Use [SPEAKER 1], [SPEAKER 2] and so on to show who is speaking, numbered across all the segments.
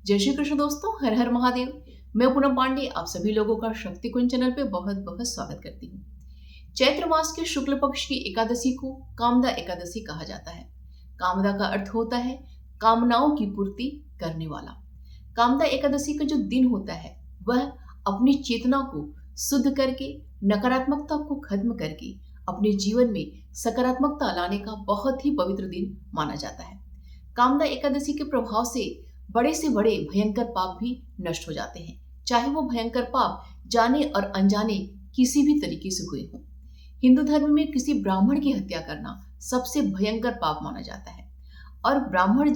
[SPEAKER 1] जय श्री कृष्ण दोस्तों, हर हर महादेव। मैं पूनम पांडे आप सभी लोगों का शक्ति कुंज चैनल पे बहुत बहुत स्वागत करती हूँ। चैत्र मास के शुक्ल पक्ष की एकादशी को कामदा एकादशी कहा जाता है। कामदा का अर्थ होता है कामनाओं की पूर्ति करने वाला। कामदा एकादशी का जो दिन होता है वह अपनी चेतना को शुद्ध करके, नकारात्मकता को खत्म करके अपने जीवन में सकारात्मकता लाने का बहुत ही पवित्र दिन माना जाता है। कामदा एकादशी के प्रभाव से बड़े से बड़े भयंकर पाप भी नष्ट हो जाते हैं, चाहे वो भयंकर पाप जाने और अनजाने किसी भी तरीके से हुए हों। हिंदू धर्म में किसी ब्राह्मण की हत्या करना सबसे भयंकर पाप माना जाता है और ब्राह्मण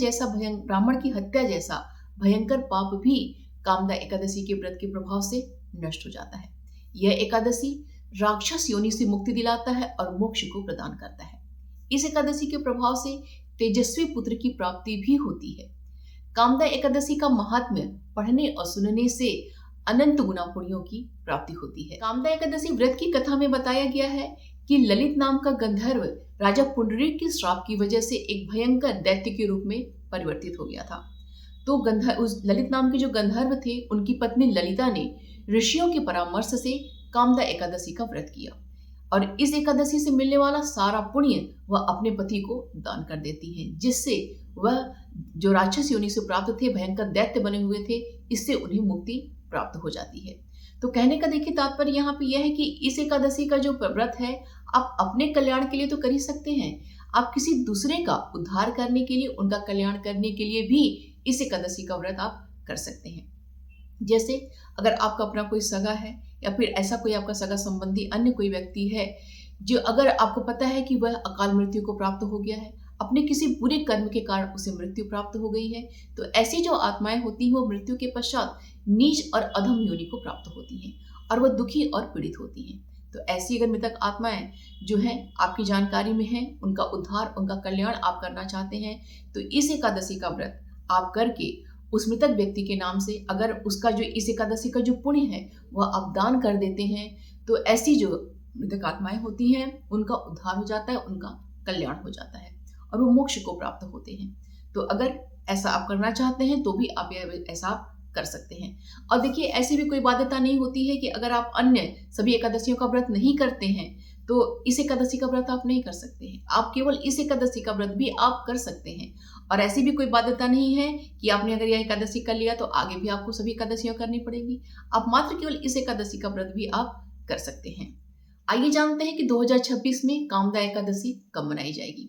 [SPEAKER 1] की हत्या जैसा भयंकर पाप भी कामदा एकादशी के व्रत के प्रभाव से नष्ट हो जाता है। यह एकादशी राक्षस योनि से मुक्ति दिलाता है और मोक्ष को प्रदान करता है। इस एकादशी के प्रभाव से तेजस्वी पुत्र की प्राप्ति भी होती है। कामदा एकादशी का महात्म्य पढ़ने और सुनने से अनंत गुना पुण्यों की प्राप्ति होती है। कामदा एकादशी व्रत की कथा में बताया गया है कि ललित नाम का गंधर्व राजा पुंडरीक के श्राप की वजह से एक भयंकर दैत्य के रूप में परिवर्तित हो गया था। तो उस ललित नाम के जो गंधर्व थे, उनकी पत्नी ललिता ने ऋषियों के परामर्श से कामदा एकादशी का व्रत किया और इस एकादशी से मिलने वाला सारा पुण्य वह अपने पति को दान कर देती है, जिससे वह जो राक्षस योनि से प्राप्त थे, भयंकर दैत्य बने हुए थे, इससे उन्हें मुक्ति प्राप्त हो जाती है। तो कहने का देखिए तात्पर्य यहाँ पे यह है कि इस एकादशी का जो व्रत है आप अपने कल्याण के लिए तो कर ही सकते हैं, आप किसी दूसरे का उद्धार करने के लिए, उनका कल्याण करने के लिए भी इस एकादशी का व्रत आप कर सकते हैं। जैसे अगर आपका अपना कोई सगा है या फिर ऐसा कोई आपका सगा संबंधी अन्य कोई व्यक्ति है जो अगर आपको पता है कि वह अकाल मृत्यु को प्राप्त हो गया है, अपने किसी बुरे कर्म के कारण उसे मृत्यु प्राप्त हो गई है, तो ऐसी जो आत्माएं होती हैं वो मृत्यु के पश्चात नीच और अधम योनि को प्राप्त होती हैं और वह दुखी और पीड़ित होती हैं। तो ऐसी अगर मृतक आत्माएं जो हैं आपकी जानकारी में हैं, उनका उद्धार, उनका कल्याण आप करना चाहते हैं, तो इस एकादशी का व्रत आप करके उस मृतक व्यक्ति के नाम से अगर उसका जो इस एकादशी का जो पुण्य है वह आप दान कर देते हैं, तो ऐसी जो मृतक आत्माएं होती हैं उनका उद्धार हो जाता है, उनका कल्याण हो जाता है और वो मोक्ष को प्राप्त होते हैं। तो अगर ऐसा आप करना चाहते हैं तो भी आप ऐसा आप कर सकते हैं। और देखिए, ऐसी भी कोई बाध्यता नहीं होती है कि अगर आप अन्य सभी एकादशियों का व्रत नहीं करते हैं तो इस एकादशी का व्रत आप नहीं कर सकते हैं। आप केवल इस एकादशी का व्रत भी आप कर सकते हैं और ऐसी भी कोई बाध्यता नहीं है कि आपने अगर यह एकादशी कर लिया तो आगे भी आपको सभी एकादशियां करनी पड़ेगी। आप मात्र केवल इस एकादशी का व्रत भी आप कर सकते हैं। आइए जानते हैं कि 2026 में कामदा एकादशी कब मनाई जाएगी।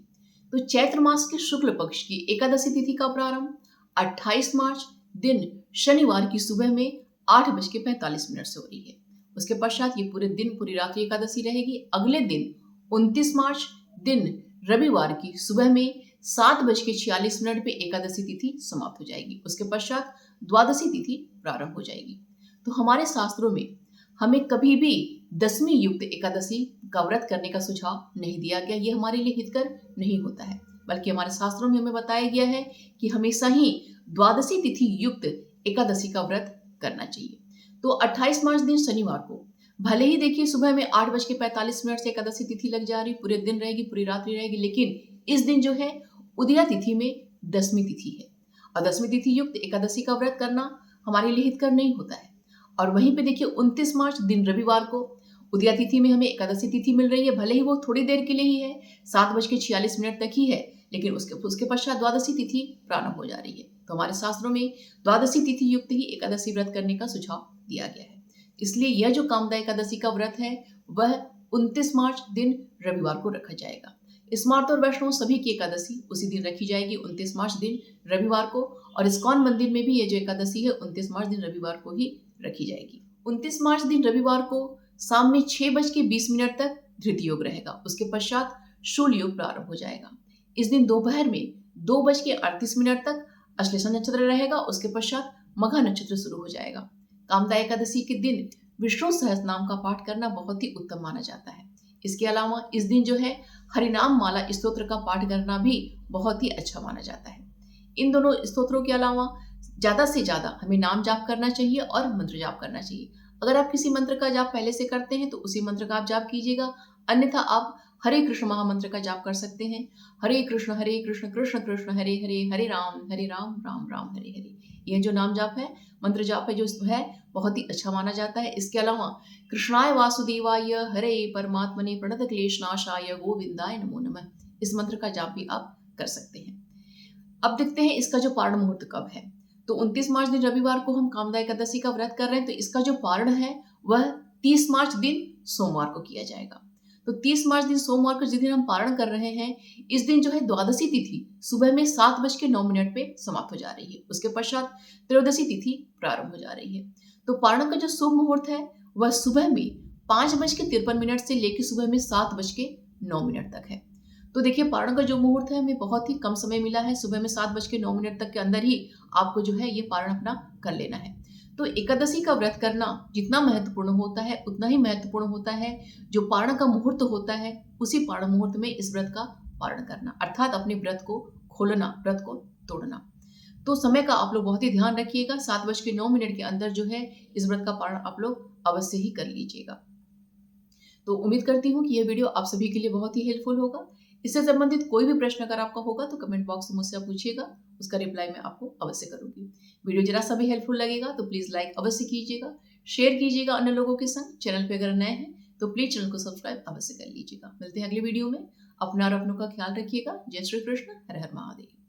[SPEAKER 1] तो चैत्र मास के शुक्ल पक्ष की एकादशी तिथि का प्रारंभ 28 मार्च दिन शनिवार की सुबह में 8:45 से हो रही है। उसके पश्चात ये पूरे दिन पूरी रात्रि एकादशी रहेगी। अगले दिन 29 मार्च दिन रविवार की सुबह में 7:46 पे एकादशी तिथि समाप्त हो जाएगी। उसके पश्चात द्वादशी तिथि प्रारंभ हो जाएगी। तो हमारे शास्त्रों में हमें कभी भी दशमी युक्त एकादशी का व्रत करने का सुझाव नहीं दिया गया। ये हमारे लिए हितकर नहीं होता है, बल्कि हमारे शास्त्रों में हमें बताया गया है कि हमेशा ही द्वादशी तिथि युक्त एकादशी का व्रत करना चाहिए। तो 28 मार्च दिन शनिवार को भले ही देखिए सुबह में 8:45 से एकादशी तिथि लग जा रही, पूरे दिन रहेगी, पूरी रात्रि रहेगी, लेकिन इस दिन जो है उदया तिथि में दशमी तिथि है और दशमी तिथि युक्त एकादशी का व्रत करना हमारे लिए हितकर नहीं होता है। और वहीं पे देखिए 29 मार्च दिन रविवार को उदया तिथि में हमें एकादशी तिथि मिल रही है। भले ही वो थोड़ी देर के लिए ही है, 7:46 तक ही है, लेकिन उसके पश्चात द्वादशी तिथि प्रारंभ हो जा रही है। तो हमारे शास्त्रों में द्वादशी तिथि युक्त ही एकादशी व्रत करने का सुझाव दिया गया है। इसलिए यह जो कामदा एकादशी का व्रत है वह 29 मार्च दिन रविवार को रखा जाएगा। स्मार्त और वैष्णव सभी की एकादशी उसी दिन रखी जाएगी, 29 मार्च दिन रविवार को। और इस्कॉन मंदिर में भी ये जो एकादशी है 29 मार्च दिन रविवार को ही रखी जाएगी। 29 मार्च दिन रविवार को शाम में 6:20 तक धृत योग रहेगा। उसके पश्चात शूल योग प्रारंभ हो जाएगा। इस दिन दोपहर में 2:38 तक अश्लेषा नक्षत्र रहेगा। उसके पश्चात मघा नक्षत्र शुरू हो जाएगा। कामदा एकादशी के दिन विष्णु सहस्त्र नाम का पाठ करना बहुत ही उत्तम माना जाता है। इसके अलावा इस दिन जो है हरिनाम माला स्तोत्र का पाठ करना भी बहुत ही अच्छा माना जाता है। इन दोनों स्तोत्रों के अलावा ज्यादा से ज्यादा हमें नाम जाप करना चाहिए और मंत्र जाप करना चाहिए। अगर आप किसी मंत्र का जाप पहले से करते हैं तो उसी मंत्र का आप जाप कीजिएगा, अन्यथा आप हरे कृष्ण महामंत्र का जाप कर सकते हैं। हरे कृष्ण कृष्ण कृष्ण हरे हरे, हरे राम राम राम हरे हरे। यह जो नाम जाप है, मंत्र जाप है, जो है बहुत ही अच्छा माना जाता है। इसके अलावा कृष्णाय वासुदेवाय हरे परमात्मने प्रणत क्लेशनाशाय गोविंदाय नमो नमः, इस मंत्र का जाप भी आप कर सकते हैं। अब देखते हैं इसका जो पारण मुहूर्त कब है। तो 29 मार्च दिन रविवार को हम कामदा एकादशी का व्रत कर रहे हैं, तो इसका जो पारण है वह 30 मार्च दिन सोमवार को किया जाएगा। तो 30 मार्च दिन सोमवार को जिस दिन हम पारण कर रहे हैं, इस दिन जो है द्वादशी तिथि सुबह में 7:09 पे समाप्त हो जा रही है। उसके पश्चात त्रयोदशी तिथि प्रारंभ हो जा रही है। तो पारण का जो शुभ मुहूर्त है वह सुबह में 5:53 से लेकर सुबह में 7:09 तक है। तो देखिए, पारण का जो मुहूर्त है हमें बहुत ही कम समय मिला है, सुबह में 7:09 तक के अंदर ही आपको जो है ये पारण अपना कर लेना है। तो एकादशी का व्रत करना जितना महत्वपूर्ण होता है उतना ही महत्वपूर्ण होता है जो पारण का मुहूर्त होता है, उसी पारण मुहूर्त में इस व्रत का पारण करना, अर्थात अपने व्रत को खोलना, व्रत को तोड़ना। तो समय का आप लोग बहुत ही ध्यान रखिएगा, 7:09 के अंदर जो है इस व्रत का पारण आप लोग अवश्य ही कर लीजिएगा। तो उम्मीद करती हूँ कि यह वीडियो आप सभी के लिए बहुत ही हेल्पफुल होगा। इससे संबंधित कोई भी प्रश्न अगर आपका होगा तो कमेंट बॉक्स में मुझसे पूछिएगा, उसका रिप्लाई मैं आपको अवश्य करूंगी। वीडियो जरा सा भी हेल्पफुल लगेगा तो प्लीज लाइक अवश्य कीजिएगा, शेयर कीजिएगा अन्य लोगों के संग। चैनल पे अगर नए हैं तो प्लीज चैनल को सब्सक्राइब अवश्य कर लीजिएगा। मिलते हैं अगले वीडियो में। अपना और अपनों का ख्याल रखिएगा। जय श्री कृष्ण, हर हर महादेव।